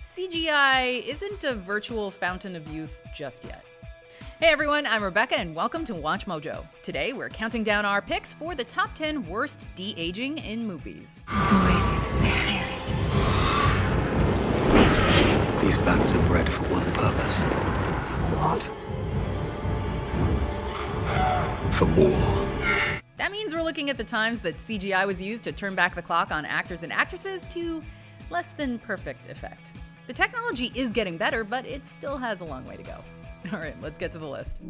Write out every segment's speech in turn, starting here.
CGI isn't a virtual fountain of youth just yet. Hey everyone, I'm Rebecca and welcome to WatchMojo. Today we're counting down our picks for the top 10 worst de-aging in movies. These bats are bred for one purpose. What? For war. That means we're looking at the times that CGI was used to turn back the clock on actors and actresses to less than perfect effect. The technology is getting better, but it still has a long way to go. All right, let's get to the list.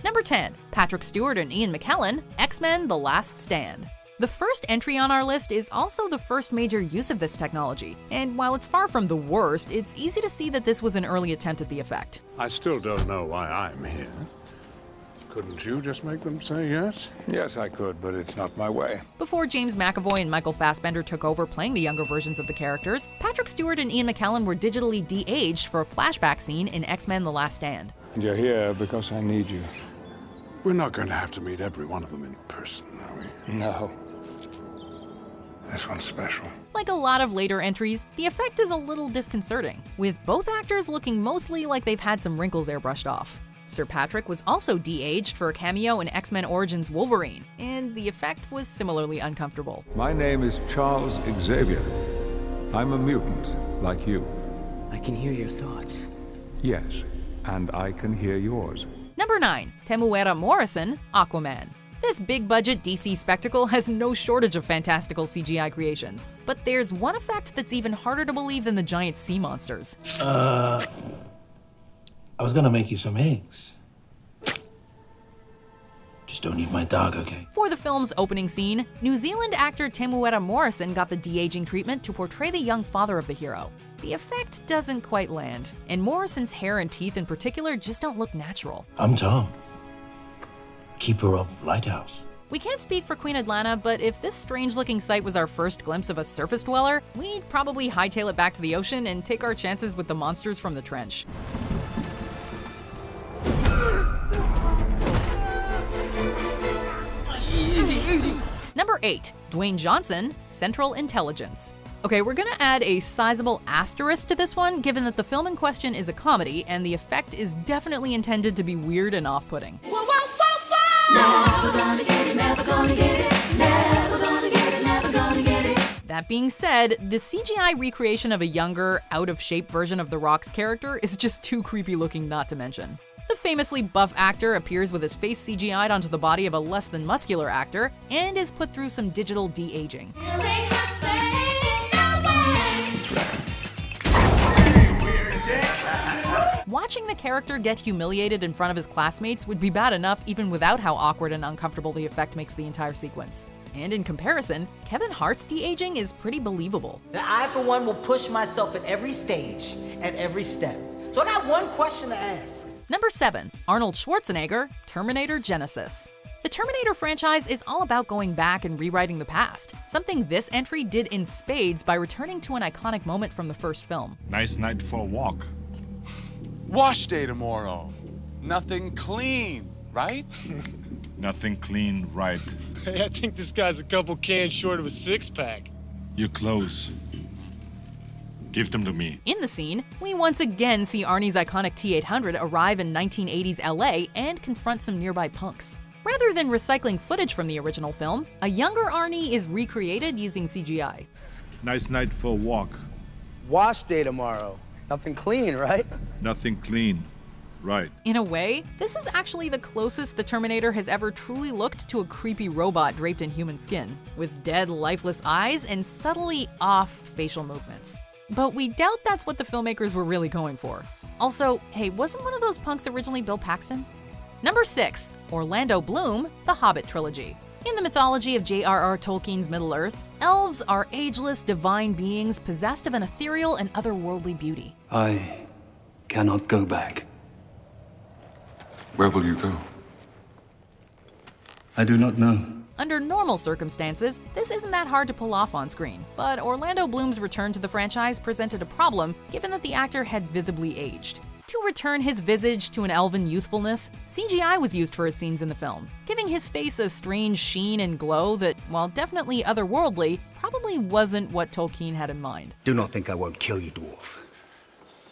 Number 10, Patrick Stewart and Ian McKellen, X-Men: The Last Stand. The first entry on our list is also the first major use of this technology, and while it's far from the worst, it's easy to see that this was an early attempt at the effect. I still don't know why I'm here. Couldn't you just make them say yes? Yes, I could, but it's not my way. Before James McAvoy and Michael Fassbender took over playing the younger versions of the characters, Patrick Stewart and Ian McKellen were digitally de-aged for a flashback scene in X-Men: The Last Stand. And you're here because I need you. We're not going to have to meet every one of them in person, are we? No. This one's special. Like a lot of later entries, the effect is a little disconcerting, with both actors looking mostly like they've had some wrinkles airbrushed off. Sir Patrick was also de-aged for a cameo in X-Men Origins Wolverine, and the effect was similarly uncomfortable. My name is Charles Xavier. I'm a mutant, like you. I can hear your thoughts. Yes, and I can hear yours. Number 9, Temuera Morrison, Aquaman. This big-budget DC spectacle has no shortage of fantastical CGI creations, but there's one effect that's even harder to believe than the giant sea monsters. I was gonna make you some eggs. Just don't eat my dog, okay? For the film's opening scene, New Zealand actor Temuera Morrison got the de-aging treatment to portray the young father of the hero. The effect doesn't quite land, and Morrison's hair and teeth in particular just don't look natural. I'm Tom, keeper of Lighthouse. We can't speak for Queen Atlanta, but if this strange-looking sight was our first glimpse of a surface dweller, we'd probably hightail it back to the ocean and take our chances with the monsters from the trench. Number 8, Dwayne Johnson, Central Intelligence. Okay, we're gonna add a sizable asterisk to this one, given that the film in question is a comedy, and the effect is definitely intended to be weird and off-putting. Never gonna get it, never gonna get it, never gonna get it, never gonna get it. That being said, the CGI recreation of a younger, out-of-shape version of The Rock's character is just too creepy looking not to mention. The famously buff actor appears with his face CGI'd onto the body of a less than muscular actor and is put through some digital de-aging. Watching the character get humiliated in front of his classmates would be bad enough even without how awkward and uncomfortable the effect makes the entire sequence. And in comparison, Kevin Hart's de-aging is pretty believable. I, for one, will push myself at every stage, at every step. So I got one question to ask. Number 7, Arnold Schwarzenegger, Terminator Genisys. The Terminator franchise is all about going back and rewriting the past, something this entry did in spades by returning to an iconic moment from the first film. Nice night for a walk. Wash day tomorrow. Nothing clean, right? Nothing clean, right. Hey, I think this guy's a couple cans short of a six-pack. You're close. Give them to me. In the scene, we once again see Arnie's iconic T-800 arrive in 1980s LA and confront some nearby punks. Rather than recycling footage from the original film, a younger Arnie is recreated using CGI. Nice night for a walk. Wash day tomorrow. Nothing clean, right? Nothing clean, right. In a way, this is actually the closest the Terminator has ever truly looked to a creepy robot draped in human skin, with dead, lifeless eyes and subtly off facial movements. But we doubt that's what the filmmakers were really going for. Also, hey, wasn't one of those punks originally Bill Paxton? Number 6, Orlando Bloom, The Hobbit Trilogy. In the mythology of J.R.R. Tolkien's Middle-earth, elves are ageless, divine beings possessed of an ethereal and otherworldly beauty. I cannot go back. Where will you go? I do not know. Under normal circumstances, this isn't that hard to pull off on screen, but Orlando Bloom's return to the franchise presented a problem given that the actor had visibly aged. To return his visage to an elven youthfulness, CGI was used for his scenes in the film, giving his face a strange sheen and glow that, while definitely otherworldly, probably wasn't what Tolkien had in mind. Do not think I won't kill you, dwarf.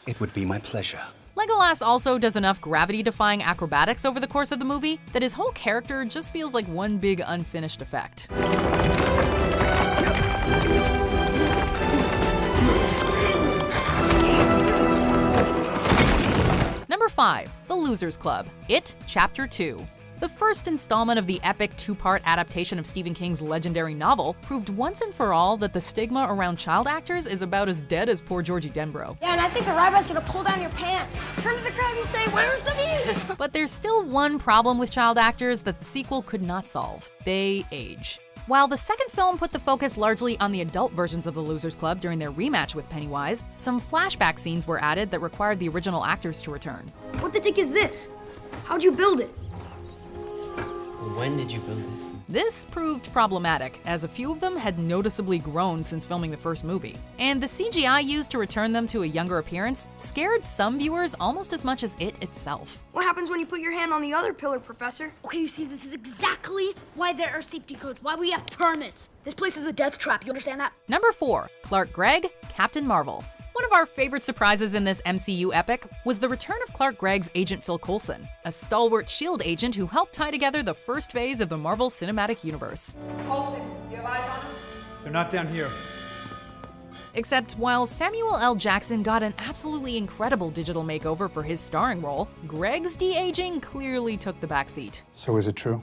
It would be my pleasure. Legolas also does enough gravity-defying acrobatics over the course of the movie that his whole character just feels like one big unfinished effect. Number 5, The Losers Club, It, Chapter 2. The first installment of the epic two-part adaptation of Stephen King's legendary novel proved once and for all that the stigma around child actors is about as dead as poor Georgie Denbrough. Yeah, and I think the rabbi's gonna pull down your pants. Turn to the crowd and say, "Where's the music?" But there's still one problem with child actors that the sequel could not solve. They age. While the second film put the focus largely on the adult versions of the Losers Club during their rematch with Pennywise, some flashback scenes were added that required the original actors to return. What the dick is this? How'd you build it? When did you build it? This proved problematic, as a few of them had noticeably grown since filming the first movie. And the CGI used to return them to a younger appearance scared some viewers almost as much as it itself. What happens when you put your hand on the other pillar, Professor? Okay, you see, this is exactly why there are safety codes, why we have permits. This place is a death trap, you understand that? Number 4, Clark Gregg, Captain Marvel. One of our favorite surprises in this MCU epic was the return of Clark Gregg's Agent Phil Coulson, a stalwart S.H.I.E.L.D. agent who helped tie together the first phase of the Marvel Cinematic Universe. Coulson, you have eyes on him? They're not down here. Except while Samuel L. Jackson got an absolutely incredible digital makeover for his starring role, Gregg's de-aging clearly took the backseat. So is it true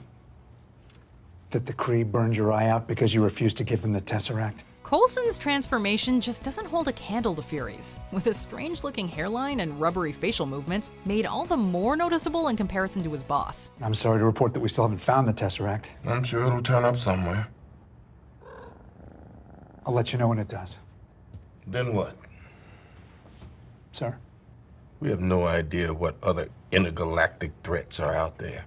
that the Kree burned your eye out because you refused to give them the Tesseract? Coulson's transformation just doesn't hold a candle to Fury's, with a strange-looking hairline and rubbery facial movements made all the more noticeable in comparison to his boss. I'm sorry to report that we still haven't found the Tesseract. I'm sure it'll turn up somewhere. I'll let you know when it does. Then what? Sir? We have no idea what other intergalactic threats are out there.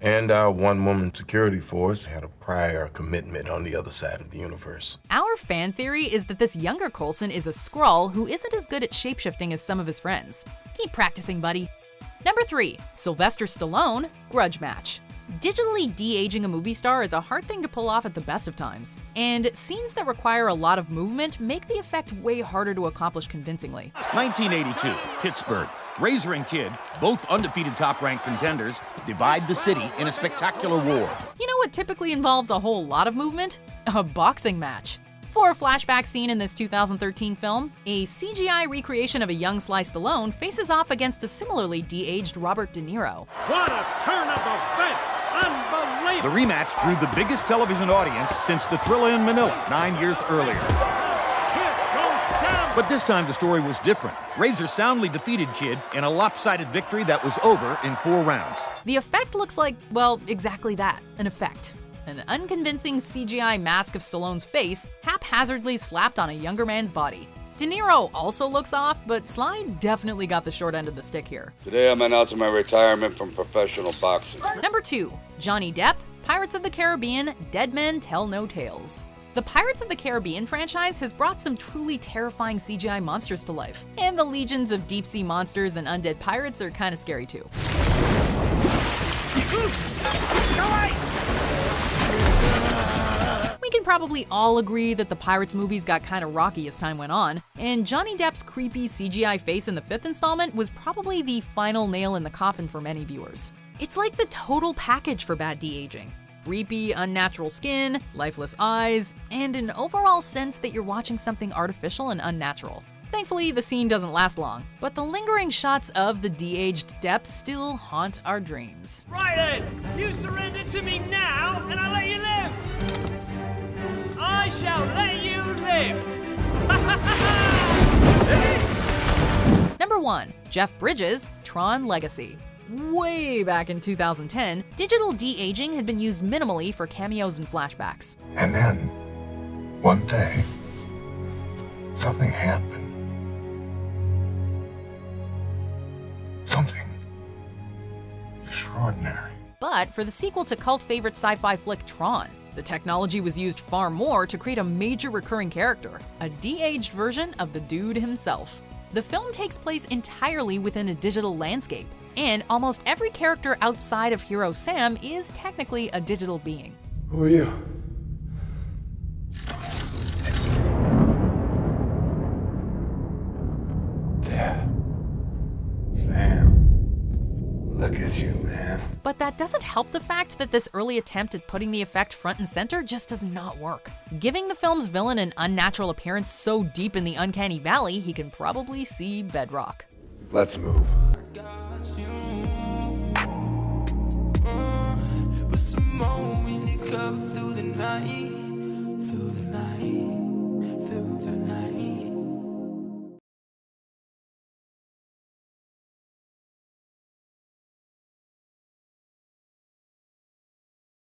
And our one-woman security force had a prior commitment on the other side of the universe. Our fan theory is that this younger Coulson is a Skrull who isn't as good at shapeshifting as some of his friends. Keep practicing, buddy. Number 3, Sylvester Stallone, Grudge Match. Digitally de-aging a movie star is a hard thing to pull off at the best of times, and scenes that require a lot of movement make the effect way harder to accomplish convincingly. 1982, Pittsburgh. Razor and Kid, both undefeated top-ranked contenders, divide the city in a spectacular war. You know what typically involves a whole lot of movement? A boxing match. For a flashback scene in this 2013 film, a CGI recreation of a young Sly Stallone faces off against a similarly de-aged Robert De Niro. What a turn of events! Unbelievable! The rematch drew the biggest television audience since the Thriller in Manila 9 years earlier. But this time the story was different. Razor soundly defeated Kid in a lopsided victory that was over in 4 rounds. The effect looks like, well, exactly that, an effect. An unconvincing CGI mask of Stallone's face haphazardly slapped on a younger man's body. De Niro also looks off, but Sly definitely got the short end of the stick here. Today I'm announcing my retirement from professional boxing. Number 2, Johnny Depp, Pirates of the Caribbean, Dead Men Tell No Tales. The Pirates of the Caribbean franchise has brought some truly terrifying CGI monsters to life, and the legions of deep-sea monsters and undead pirates are kind of scary too. We can probably all agree that the Pirates movies got kind of rocky as time went on, and Johnny Depp's creepy CGI face in the 5th installment was probably the final nail in the coffin for many viewers. It's like the total package for bad de-aging. Creepy, unnatural skin, lifeless eyes, and an overall sense that you're watching something artificial and unnatural. Thankfully, the scene doesn't last long, but the lingering shots of the de-aged Depp still haunt our dreams. Right then, you surrender to me now, and I let you live. I shall let you live. Number 1, Jeff Bridges, Tron Legacy. Way back in 2010, digital de-aging had been used minimally for cameos and flashbacks. And then, one day, something happened. Something extraordinary. But for the sequel to cult favorite sci-fi flick Tron, the technology was used far more to create a major recurring character, a de-aged version of the dude himself. The film takes place entirely within a digital landscape, and almost every character outside of hero Sam is technically a digital being. Who are you? at you, man. But that doesn't help the fact that this early attempt at putting the effect front and center just does not work. Giving the film's villain an unnatural appearance so deep in the uncanny valley, he can probably see bedrock. Let's move. With some more when you come through the night,